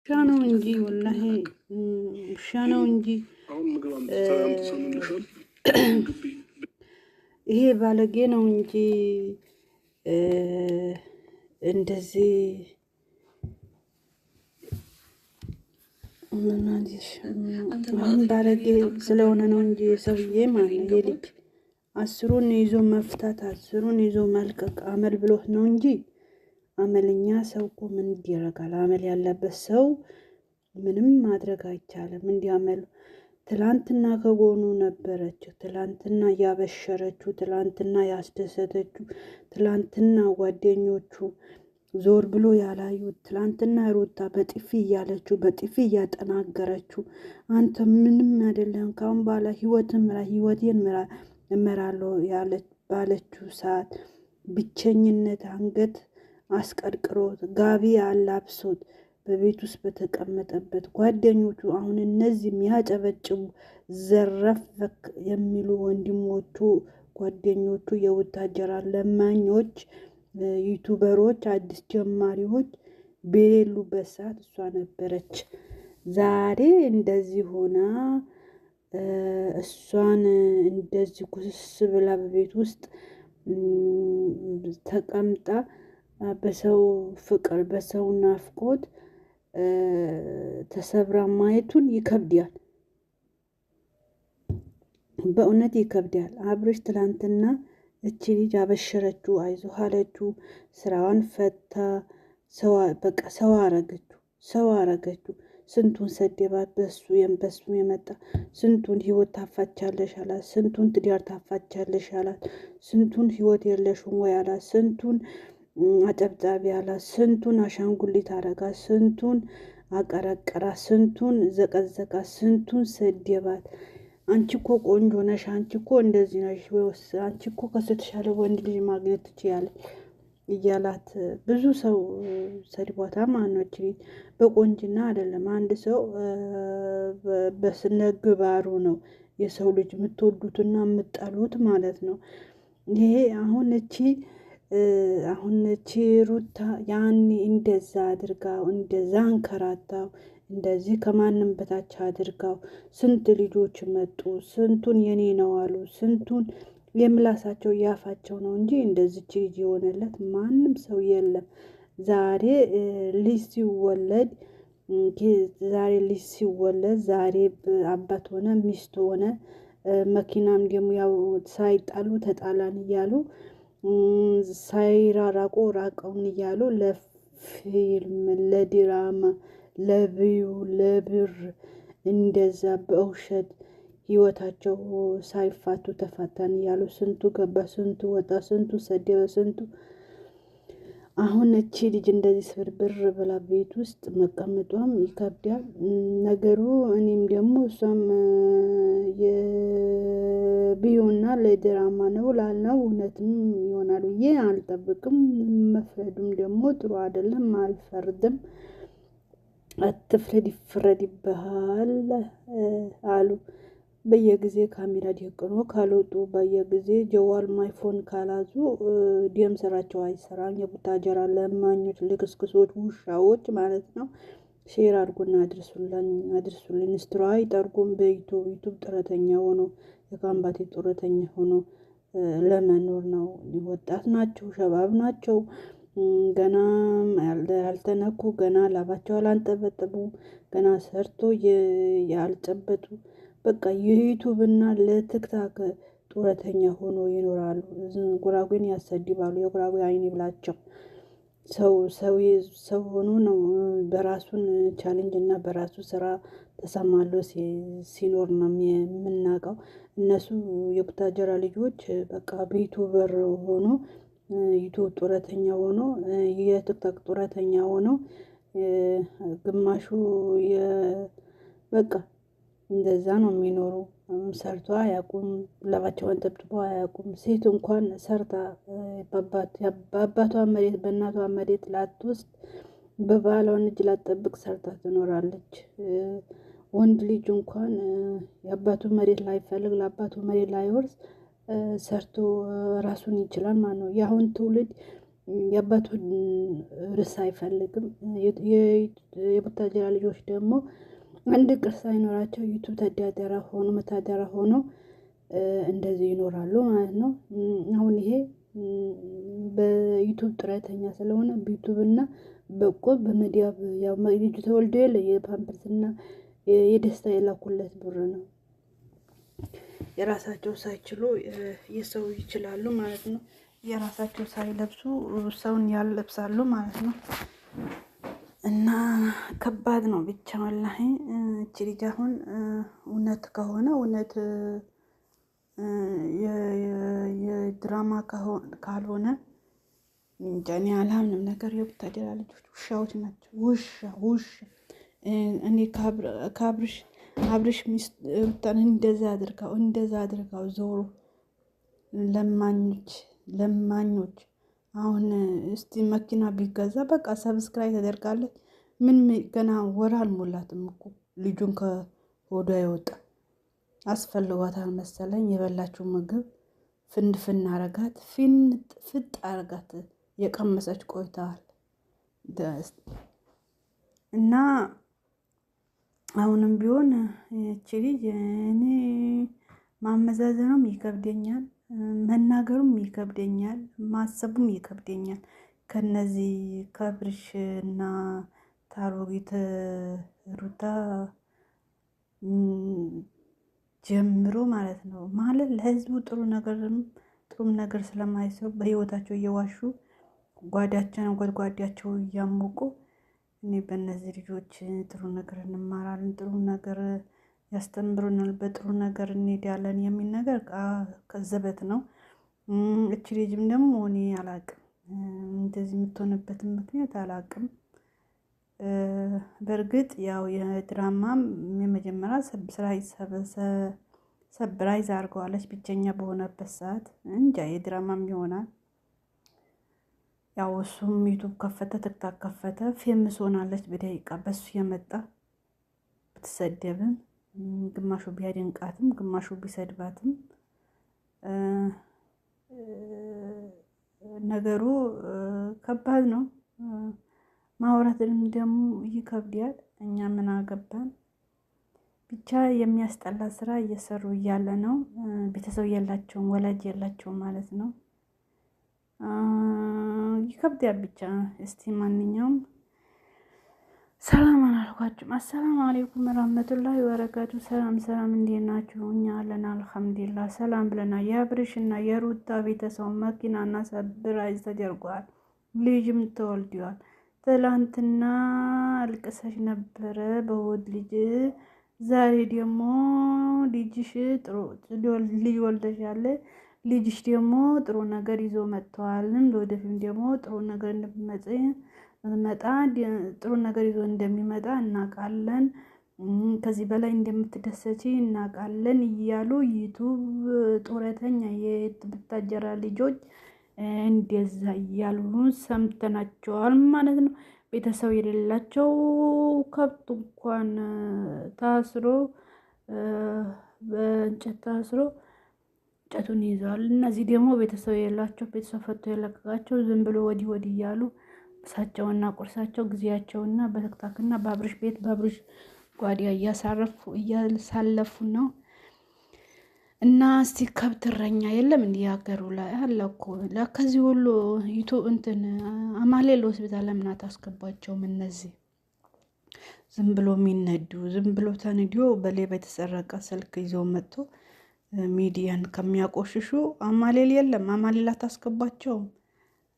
ውሻ ነው እንጂ ወላሂ ውሻ ነው እንጂ ይሄ ባለጌ ነው እንጂ እንደዚህ አሁን ባለጌ ስለሆነ ነው እንጂ ሰውዬ ማለት የልጅ አስሩን ይዞ መፍታት አስሩን ይዞ መልቀቅ አመል ብሎት ነው እንጂ አመለኛ ሰው እኮ ምን ይደረጋል? አመል ያለበት ሰው ምንም ማድረግ አይቻልም። እንዲያመል ትላንትና ከጎኑ ነበረችው፣ ትላንትና ያበሸረችው፣ ትላንትና ያስደሰተችው፣ ትላንትና ጓደኞቹ ዞር ብሎ ያላዩት፣ ትላንትና ሩታ በጥፊ እያለችው በጥፊ እያጠናገረችው አንተ ምንም አይደለም ካሁን በኋላ ህይወቴን እመራለሁ ባለችው ሰዓት ብቸኝነት አንገት አስቀርቅሮት ጋቢ አላብሶት በቤት ውስጥ በተቀመጠበት ጓደኞቹ አሁን እነዚህ የሚያጨበጭቡ ዘረፈክ የሚሉ ወንድሞቹ ጓደኞቹ የውታጀራ ለማኞች ዩቱበሮች አዲስ ጀማሪዎች በሌሉበት ሰዓት እሷ ነበረች። ዛሬ እንደዚህ ሆና እሷን እንደዚህ ኩስስ ብላ በቤት ውስጥ ተቀምጣ በሰው ፍቅር በሰው ናፍቆት ተሰብራ ማየቱን ይከብዳል። በእውነት ይከብዳል። አብርሽ ትላንትና እቺ ልጅ አበሸረችው፣ አይዞህ አለችው፣ ስራዋን ፈታ፣ በቃ ሰው አረገችው። ስንቱን ሰደባት፣ በሱ የመጣ ስንቱን ህይወት ታፋቻለሽ አላት፣ ስንቱን ትዳር ታፋቻለሽ አላት፣ ስንቱን ህይወት የለሽም ወይ አላት፣ ስንቱን አጨብጫቢ አላት፣ ስንቱን አሻንጉሊት አረጋት፣ ስንቱን አቀረቀራ፣ ስንቱን ዘቀዘቃ፣ ስንቱን ሰደባት። አንቺ እኮ ቆንጆ ነሽ፣ አንቺ እኮ እንደዚህ ነሽ፣ አንቺ እኮ ከሱ የተሻለ ወንድ ልጅ ማግኘት ትችያለሽ እያላት ብዙ ሰው ሰድቧታ። ማኖች በቆንጅና አይደለም፣ አንድ ሰው በስነ ግባሩ ነው የሰው ልጅ የምትወዱትና የምጠሉት ማለት ነው። ይሄ አሁን እቺ ሩታ ያኔ እንደዛ አድርጋው እንደዛ አንከራታው እንደዚህ ከማንም በታች አድርጋው ስንት ልጆች መጡ፣ ስንቱን የኔ ነው አሉ፣ ስንቱን የምላሳቸው ያፋቸው ነው እንጂ እንደዚች ልጅ የሆነለት ማንም ሰው የለም። ዛሬ ልጅ ሲወለድ ዛሬ አባት ሆነ ሚስት ሆነ። መኪናም ደግሞ ያው ሳይጣሉ ተጣላን እያሉ ሳይራራቁ ራቀውን እያሉ ለፊልም ለድራማ ለብዩ ለብር እንደዛ በውሸት ህይወታቸው ሳይፋቱ ተፋታን እያሉ ስንቱ ገባ፣ ስንቱ ወጣ፣ ስንቱ ሰደበ፣ ስንቱ አሁን እቺ ልጅ እንደዚህ ስብርብር ብላ ቤት ውስጥ መቀመጧም ይከብዳል ነገሩ። እኔም ደግሞ እሷም የቢዩና ለድራማ ነው ላልነው እውነትም ይሆናል ብዬ አልጠብቅም። መፍረዱም ደግሞ ጥሩ አይደለም፣ አልፈርድም። አትፍረድ ይፍረድብሃል አሉ። በየጊዜ ካሜራ ደቅኖ ካልወጡ በየጊዜ ጀዋል ማይፎን ካላዙ ደም ስራቸው አይሰራም። የቡታጀራ ለማኞች ልክስክሶች ውሻዎች ማለት ነው። ሼር አድርጎና አድርሱልኝ። ስትሮ አይጠርጉም። በዩቱብ ጡረተኛ ሆኖ የካምባቴ ጡረተኛ ሆኖ ለመኖር ነው። ወጣት ናቸው፣ ሸባብ ናቸው፣ ገና ያልተነኩ፣ ገና ላባቸው አላንጠበጠቡ፣ ገና ሰርቶ ያልጨበጡ በቃ የዩቱብ እና ለትክታክ ጡረተኛ ሆኖ ይኖራሉ። ጉራጉን ያሰድባሉ። የጉራጉ አይን ይብላቸው። ሰው ሆኖ ነው በራሱን ቻሌንጅ እና በራሱ ስራ ተሰማሎ ሲኖር ነው የምናውቀው። እነሱ የቡታጀራ ልጆች በቃ በዩቱበር ሆኖ ዩቱብ ጡረተኛ ሆኖ የቲክቶክ ጡረተኛ ሆኖ ግማሹ በቃ እንደዛ ነው የሚኖሩ። ሰርቶ አያውቁም። ለባቸውን ጠብጥበው አያውቁም። ሴት እንኳን ሰርታ በአባቷ መሬት በእናቷ መሬት ላትወስድ በባሏን እጅ ላትጠብቅ ሰርታ ትኖራለች። ወንድ ልጅ እንኳን የአባቱ መሬት ላይፈልግ ለአባቱ መሬት ላይወርስ ሰርቶ ራሱን ይችላል ማለት ነው። የአሁን ትውልድ የአባቱን ርስ አይፈልግም። የቡታጀራ ልጆች ደግሞ አንድ ቅርስ አይኖራቸው ዩቱብ ተዳደራ ሆኖ መታደራ ሆኖ እንደዚህ ይኖራሉ ማለት ነው። አሁን ይሄ በዩቱብ ጥረተኛ ስለሆነ በዩቱብ እና በቆብ በሚዲያ ያው ልጁ ተወልዶ የለ የፓምፐርስና የደስታ የላኩለት ብር ነው። የራሳቸው ሳይችሉ የሰው ይችላሉ ማለት ነው። የራሳቸው ሳይለብሱ ሰውን ያለብሳሉ ማለት ነው። እና ከባድ ነው ብቻ ወላሂ እቺ ልጅ አሁን እውነት ከሆነ እውነት የድራማ ካልሆነ እንጃ እኔ አላምንም። ነገር የቡታጀራ ልጆች ውሻዎች ናቸው። ውሻ እኔ ከአብርሽ ሚስት ሩታን እንደዛ አድርጋው ዞሮ ለማኞች አሁን እስቲ መኪና ቢገዛ በቃ ሰብስክራይብ ተደርጋለች። ምን ገና ወር አልሞላትም እኮ ልጁን ከሆዷ የወጣ አስፈልጓታል መሰለኝ። የበላችው ምግብ ፍን አረጋት ፍጥ አረጋት የቀመሰች ቆይተዋል። እና አሁንም ቢሆን እቺ ልጅ እኔ ማመዛዘኑም ይከብደኛል፣ መናገሩም ይከብደኛል፣ ማሰቡም ይከብደኛል። ከነዚህ ከአብርሽ እና ታሮጊት ሩታ ጀምሮ ማለት ነው። ማለት ለህዝቡ ጥሩም ነገር ስለማይሰሩ በህይወታቸው እየዋሹ ጓዳቸው እያሞቁ እኔ በእነዚህ ልጆች ጥሩ ነገር እንማራለን፣ ጥሩ ነገር ያስተምሩናል፣ በጥሩ ነገር እንሄዳለን የሚል ነገር ከዘበት ነው። እቺ ልጅም ደግሞ እኔ አላቅም እንደዚህ የምትሆንበትን ምክንያት አላቅም። በእርግጥ ያው የድራማም የመጀመሪያ ሰብራይዝ አድርገዋለች ብቸኛ በሆነበት ሰዓት እንጃ የድራማም ይሆናል። ያው እሱም ዩቱብ ከፈተ፣ ትክታክ ከፈተ፣ ፌምስ ሆናለች በደቂቃ በሱ የመጣ ብትሰደብም ግማሹ ቢያደንቃትም ግማሹ ቢሰድባትም ነገሩ ከባድ ነው። ማውራትንም ደግሞ ይከብዳል። እኛ ምን አገባን ብቻ የሚያስጠላ ስራ እየሰሩ እያለ ነው። ቤተሰብ የላቸውም፣ ወላጅ የላቸውም ማለት ነው። ይከብዳል ብቻ። እስቲ ማንኛውም ሰላም አላልኳችሁም። አሰላሙ አለይኩም ወራህመቱላሂ ወበረካቱ። ሰላም እንዴት ናችሁ? እኛ አለን አልሐምዱሊላህ ሰላም ብለናል። የአብርሽ እና የሩታ ቤተሰብ መኪናና ሰርፕራይዝ ተደርጓል። ልጅም ተወልዷል። ትላንትና አልቅሰሽ ነበረ በሆድ ልጅ፣ ዛሬ ደግሞ ልጅሽ ልጅ ወልደሻል። ልጅሽ ደግሞ ጥሩ ነገር ይዞ መጥተዋል። ለወደፊት ደግሞ ጥሩ ነገር እንደሚመጣ ጥሩ ነገር ይዞ እንደሚመጣ እናውቃለን። ከዚህ በላይ እንደምትደሰቺ እናውቃለን እያሉ ዩቱብ ጡረተኛ የቡታጀራ ልጆች እንደዛ እያሉ ሰምተናቸዋል ማለት ነው። ቤተሰብ የሌላቸው ከብት እንኳን ታስሮ በእንጨት ታስሮ እንጨቱን ይዘዋል። እነዚህ ደግሞ ቤተሰብ የሌላቸው ቤተሰብ ፈቶ የለቀቃቸው ዝም ብሎ ወዲህ እያሉ ምሳቸውና ቁርሳቸው ጊዜያቸውና በትክታክና በአብርሽ ቤት በአብርሽ ጓዳ እያሳለፉ ነው። እና እስቲ ከብት እረኛ የለም እንዲ ሀገሩ ላይ አለ እኮ ከዚህ ሁሉ አማሌል ሆስፒታል ለምን አታስገባቸውም? እነዚህ ዝም ብሎ የሚነዱ ዝም ብሎ ተንዲዮ በሌባ የተሰረቀ ስልክ ይዘው መጥቶ ሚዲያን ከሚያቆሽሹ አማሌል የለም። አማሌል አታስገባቸውም?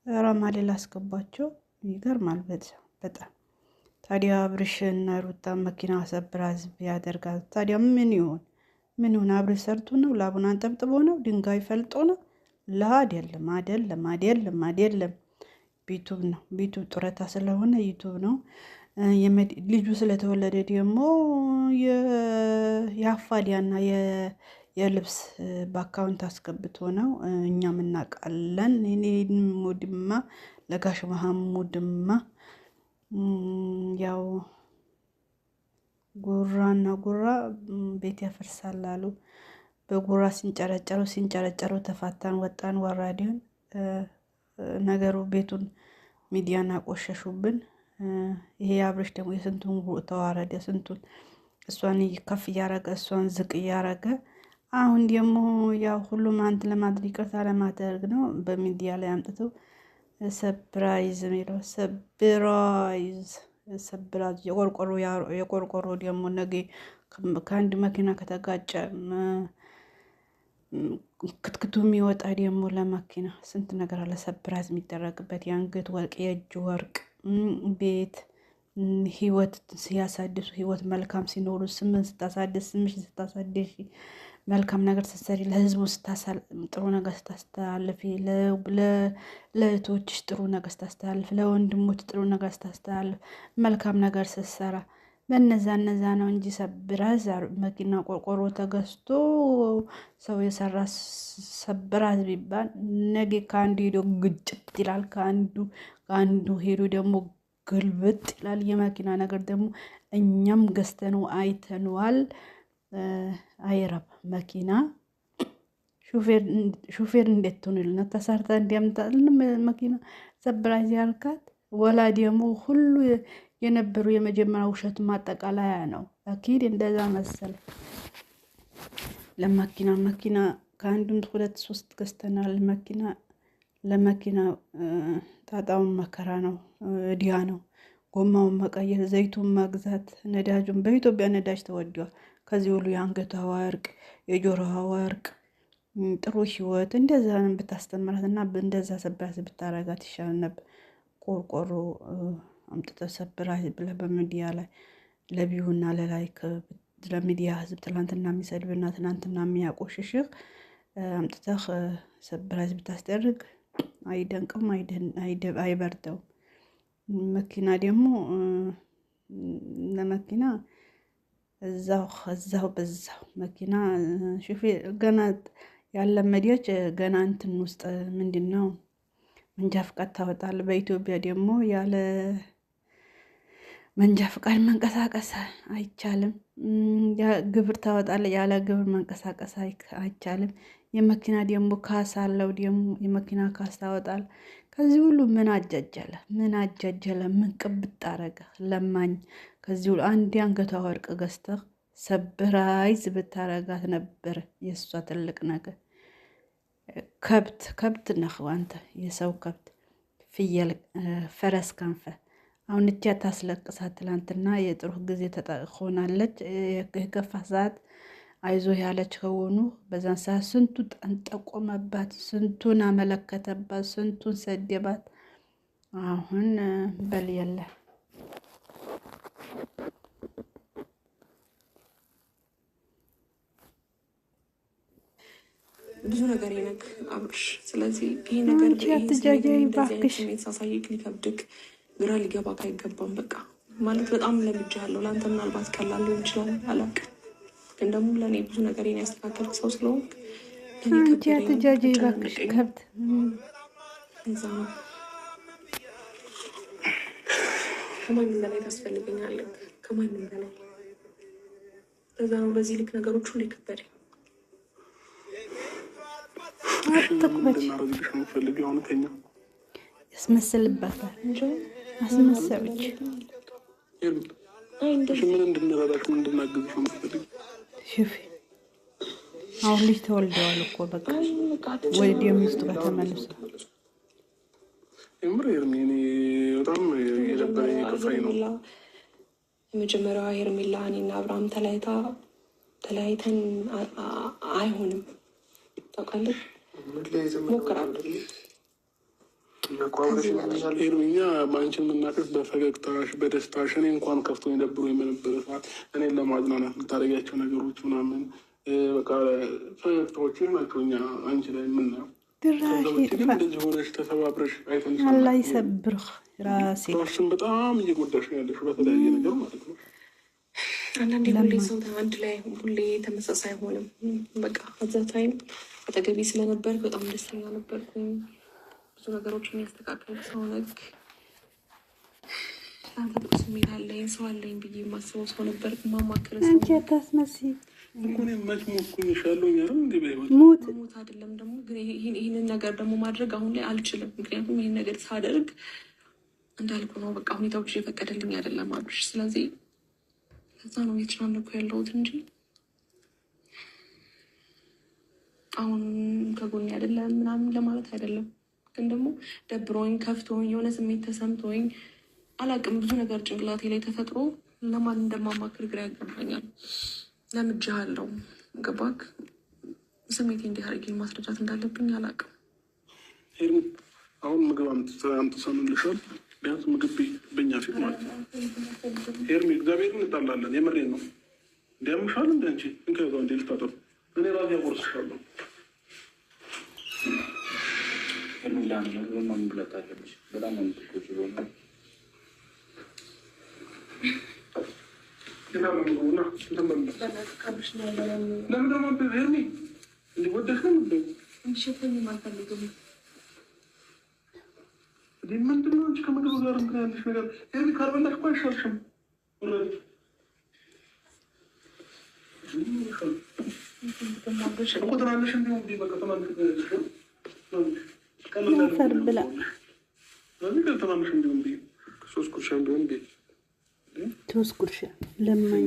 ኧረ አማሌል አስገባቸው። ይገርማል በጣም። ታዲያ አብርሽና ሩታ መኪና ሰብራዝ ያደርጋል። ታዲያ ምን ይሆን? አብርሽ ሰርቶ ነው? ላቡን አንጠብጥቦ ነው? ድንጋይ ፈልጦ ነው? አይደለም። ዩቱብ ነው። ዩቱብ ጡረታ ስለሆነ ዩቱብ ነው። ልጁ ስለተወለደ ደግሞ የአፋዲያና የልብስ በአካውንት አስገብቶ ነው። እኛም እናውቃለን። እኔ ሙድማ ለጋሽ መሐሙድማ ያው ጉራ ቤት ያፈርሳል አሉ። በጉራ ሲንጨረጨሩ ተፋታን ወጣን ወራዲውን ነገሩ ቤቱን ሚዲያን አቆሸሹብን። ይሄ አብርሽ ደግሞ የስንቱን ተዋረደ፣ ስንቱን እሷን ከፍ እያረገ እሷን ዝቅ እያረገ አሁን ደግሞ ያው ሁሉም አንድ ለማድረግ ይቅርታ ለማድረግ ነው በሚዲያ ላይ አምጥተው ሰፕራይዝ የሚለው ሰፕራይዝ የቆርቆሮ ደግሞ ነገ ከአንድ መኪና ከተጋጨ ክትክቱ የሚወጣ ደግሞ ለመኪና ስንት ነገር አለ ሰፕራይዝ የሚደረግበት የአንገት ወርቅ፣ የእጅ ወርቅ፣ ቤት ህይወት ሲያሳድሱ ህይወት መልካም ሲኖሩ ስምን ስታሳድስ ስምሽን ስታሳድሽ መልካም ነገር ስትሰሪ ለህዝቡ ጥሩ ነገር ስታስተላልፊ ለእህቶችሽ ጥሩ ነገር ስታስተላልፍ ለወንድሞች ጥሩ ነገር ስታስተላልፍ መልካም ነገር ስትሰራ በነዛ ነው እንጂ ሰብራዝ መኪና ቆርቆሮ ተገዝቶ ሰው የሰራ ሰብራዝ ቢባል ነገ ከአንዱ ሄዶ ግጭት ይላል፣ ከአንዱ ሄዶ ደግሞ ግልብጥ ይላል። የመኪና ነገር ደግሞ እኛም ገዝተነው አይተነዋል። አይረባ መኪና ሹፌር እንዴት ትሆንልና ተሰርታ እንዲያምጣልን መኪና ሰብራይዝ ያልካት ወላ ደግሞ ሁሉ የነበሩ የመጀመሪያ ውሸት ማጠቃለያ ነው። አኪድ እንደዛ መሰለ። መኪና ከአንዱም 2-3 ገዝተናል። ለመኪና ጣጣውን መከራ ነው፣ እዲያ ነው። ጎማውን መቀየር፣ ዘይቱን መግዛት፣ ነዳጁን በኢትዮጵያ ነዳጅ ተወዷል። ከዚህ ሁሉ የአንገቷ ወርቅ፣ የጆሮዋ ወርቅ፣ ጥሩ ህይወት እንደዛ ብታስተምራት እና እንደዛ ሰብራዝ ብታረጋት ይሻል ነበር። ቆርቆሮ አምጥተህ ሰብራዝ ብለህ በሚዲያ ላይ ለቢዩና ለላይክ ለሚዲያ ህዝብ ትላንትና የሚሰድብና ትላንትና የሚያቆሽሽህ አምጥተህ ሰብራዝ ብታስደርግ አይደንቅም፣ አይበርደውም። መኪና ደግሞ ለመኪና እዛው በዛው መኪና ሹፌር ገና ያለመዲያች ገና እንትን ውስጥ ምንድነው መንጃ ፍቃድ ታወጣለህ። በኢትዮጵያ ደግሞ ያለ መንጃ ፍቃድ መንቀሳቀስ አይቻልም። ግብር ታወጣለህ፣ ያለ ግብር መንቀሳቀስ አይቻልም። የመኪና ደግሞ ካሳ አለው፣ ደግሞ የመኪና ካሳ ታወጣለህ። ከዚህ ሁሉ ምን አጃጀለ? ምን ቅብጥ አረገ? ለማኝ ከዚህ ሁሉ አንድ አንገቷ ወርቅ ገዝተህ ሰብራይዝ ብታረጋት ነበር የእሷ ትልቅ ነገር። ከብት ነህ አንተ፣ የሰው ከብት፣ ፍየል፣ ፈረስ ከንፈ። አሁን እቻ ታስለቅሳት። ትላንትና የጥሩ ጊዜ ሆናለች። የከፋ ሰዓት አይዞ ያለች ከሆኑ በዛን ሰዓት ስንቱ ጠንጠቆመባት፣ ስንቱን አመለከተባት፣ ስንቱን ሰደባት። አሁን በል የለ ብዙ ነገር ይነክ አብርሽ። ስለዚህ ይሄ ነገር ሳሳይክ ሊከብድክ ግራ ሊገባክ አይገባም። በቃ ማለት በጣም ለምጃለሁ። ለአንተ ምናልባት ቀላል ሊሆን ይችላል አላውቅም፣ ግን ደግሞ ለእኔ ብዙ ነገር ያስተካከልክ ሰው ስለሆንክ ከብት እዛ ነው። ከማንም በላይ ታስፈልገኛለህ፣ ከማንም በላይ። ለዛ ነው በዚህ ልክ ነገሮች ሁሉ ይከበዳል። ያስመስልባታል እንጂ አስመሰለች። ምን እንድንረዳሽ ምን እንድናግዝሽ ነው የምትፈልጊው? ሹፊ አሁን ልጅ ተወልደዋል እኮ በቃ ወልድ የሚስቱ ጋር ተመልሶ የምር እኔ በጣም የደበረኝ የከፋኝ ነው። የመጀመሪያዋ ሄርሜላ እኔና አብርሃም ተለያይተን አይሆንም ታውቃለህ። ሞክራለሁ እኛ በአንቺን የምናውቅሽ በፈገግታሽ በደስታሽ። እኔ እንኳን ከፍቶ የደብሮ የመነበረ ሰዓት እኔን ለማዝናናት የምታደርጊያቸው ነገሮች ምናምን በቃ ፈገግታዎች ናቸው እኛ አንቺ ላይ የምናየው። እንደዚህ ሆነሽ ተሰባብረሽ አይተንሽ አላህ ይሰብርህ። ራስሽን በጣም እየጎዳሽ ነው ያለሽ በተለያየ ነገር ማለት ነው። አንዳንዴ ሁሌ ሰው አንድ ላይ ሁሌ ተመሳሳይ አይሆንም። በቃ አዛ ታይም አጠገቤ ስለነበር በጣም ደስተኛ ነበርኩኝ። ብዙ ነገሮችን ያስተካከል ሰው ነክ አንተ ጥሩ ስሜት አለኝ ሰው አለኝ ብዬ የማስበው ሰው ነበር። ማማከር ሰው አንቺ አታስመስይ። እኮ እኔም መች ሞትኩኝ ይሻለኝ አይደል እንዴ? በህይወት ሞት አይደለም ደግሞ ግን ይህንን ነገር ደግሞ ማድረግ አሁን ላይ አልችልም። ምክንያቱም ይህን ነገር ሳደርግ እንዳልኩ ነው በቃ ሁኔታዎች እየፈቀደልኝ አይደለም አብርሽ። ስለዚህ ከዛ ነው እየተጨናነኩ ያለሁት እንጂ አሁን ከጎኔ አይደለም ምናምን ለማለት አይደለም። ግን ደግሞ ደብሮኝ ከፍቶኝ የሆነ ስሜት ተሰምቶኝ አላቅም ብዙ ነገር ጭንቅላቴ ላይ ተፈጥሮ ለማን እንደማማክር ግራ ያጋባኛል። ለምጄሃለሁ ገባክ? ስሜቴ እንዲህ አድርጌ ማስረዳት እንዳለብኝ አላቅም። አሁን ምግብ አምጥተንልሻል። ቢያንስ ምግብ በኛ ፊት ማለት ነው። ሄርሚ እግዚአብሔርን እንጣላለን። የምሬን ነው። እንዲያምሻል እንደ አንቺ እንከዛ እንዲ ልታጠሩ እኔ ራሴ ያቆርስሻለሁ። ብለት አለች በጣም ነው ምትቆጭ ሆነ ለምን ደግሞ ሄርሚ እንዲወደሽ ነው እንዲሸፈኝ አልፈልግም። ምንድን ነው አንቺ ከምግብ ጋር እንትን ያለሽ ነገር? ሄርሚ ካልበላሽ እኮ አይሻልሽም። እኮ ትናንሽ እንዲሁም በቃ አፈር ብላ ትናንሽ እንዲሁም 3 ጉርሻ እንዲሁም 3 ጉርሻ ለማኝ